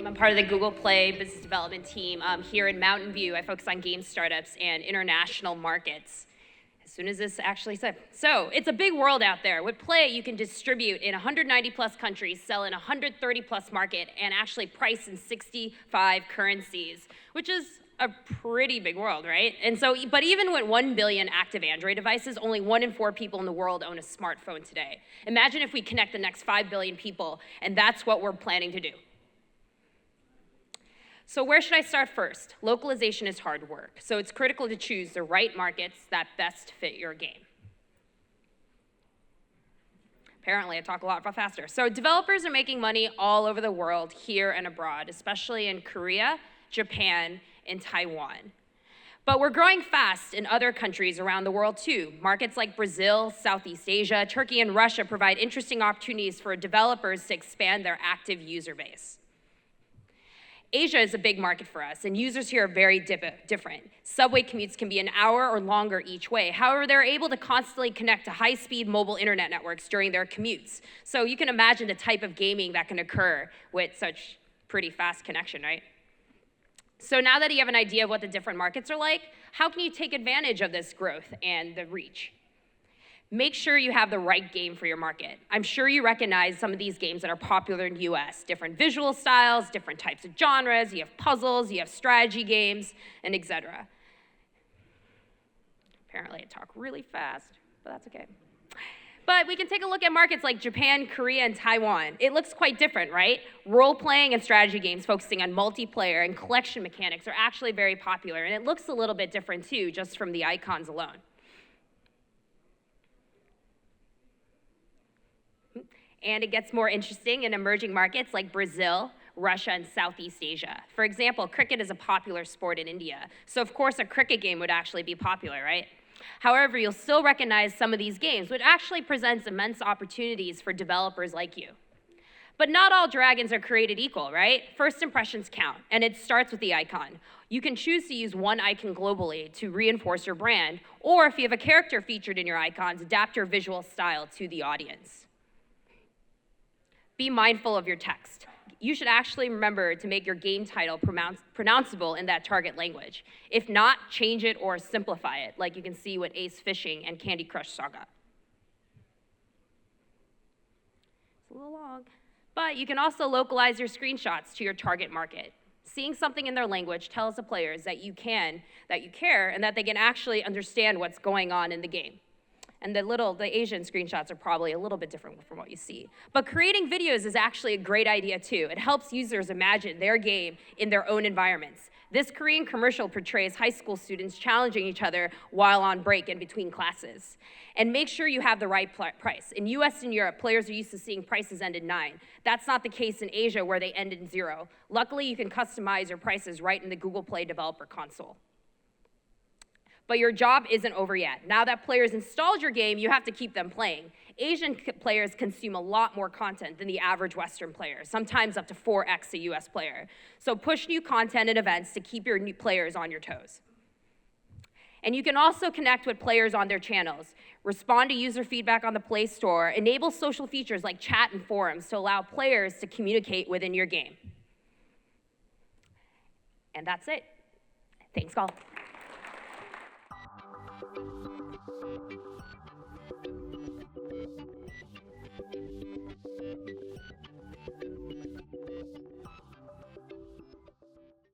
I'm part of the Google Play business development team here in Mountain View. I focus on game startups and international markets. As soon as this actually said. So it's a big world out there. With Play, you can distribute in 190 plus countries, sell in 130 plus market, and actually price in 65 currencies, which is a pretty big world, right? And so, but even with 1 billion active Android devices, only 1 in 4 people in the world own a smartphone today. Imagine if we connect the next 5 billion people, and that's what we're planning to do. So where should I start first? Localization is hard work, so it's critical to choose the right markets that best fit your game. Apparently, I talk a lot faster. So developers are making money all over the world, here and abroad, especially in Korea, Japan, and Taiwan. But we're growing fast in other countries around the world too. Markets like Brazil, Southeast Asia, Turkey, and Russia provide interesting opportunities for developers to expand their active user base. Asia is a big market for us, and users here are very different. Subway commutes can be an hour or longer each way. However, they're able to constantly connect to high-speed mobile internet networks during their commutes. So you can imagine the type of gaming that can occur with such pretty fast connection, right? So now that you have an idea of what the different markets are like, how can you take advantage of this growth and the reach? Make sure you have the right game for your market. I'm sure you recognize some of these games that are popular in the US. Different visual styles, different types of genres, you have puzzles, you have strategy games, and etc. Apparently I talk really fast, but that's okay. But we can take a look at markets like Japan, Korea, and Taiwan. It looks quite different, right? Role-playing and strategy games focusing on multiplayer and collection mechanics are actually very popular, and it looks a little bit different too, just from the icons alone. And it gets more interesting in emerging markets like Brazil, Russia, and Southeast Asia. For example, cricket is a popular sport in India, so of course a cricket game would actually be popular, right? However, you'll still recognize some of these games, which actually presents immense opportunities for developers like you. But not all dragons are created equal, right? First impressions count, and it starts with the icon. You can choose to use one icon globally to reinforce your brand, or if you have a character featured in your icons, adapt your visual style to the audience. Be mindful of your text. You should actually remember to make your game title pronounceable in that target language. If not, change it or simplify it, like you can see with Ace Fishing and Candy Crush Saga. It's a little long. But you can also localize your screenshots to your target market. Seeing something in their language tells the players that you care, and that they can actually understand what's going on in the game. And the Asian screenshots are probably a little bit different from what you see. But creating videos is actually a great idea too. It helps users imagine their game in their own environments. This Korean commercial portrays high school students challenging each other while on break and between classes. And make sure you have the right price. In US and Europe, players are used to seeing prices end in 9. That's not the case in Asia where they end in 0. Luckily, you can customize your prices right in the Google Play developer console. But your job isn't over yet. Now that players installed your game, you have to keep them playing. Asian players consume a lot more content than the average Western player, sometimes up to 4x a US player. So push new content and events to keep your new players on your toes. And you can also connect with players on their channels, respond to user feedback on the Play Store, enable social features like chat and forums to allow players to communicate within your game. And that's it. Thanks, all.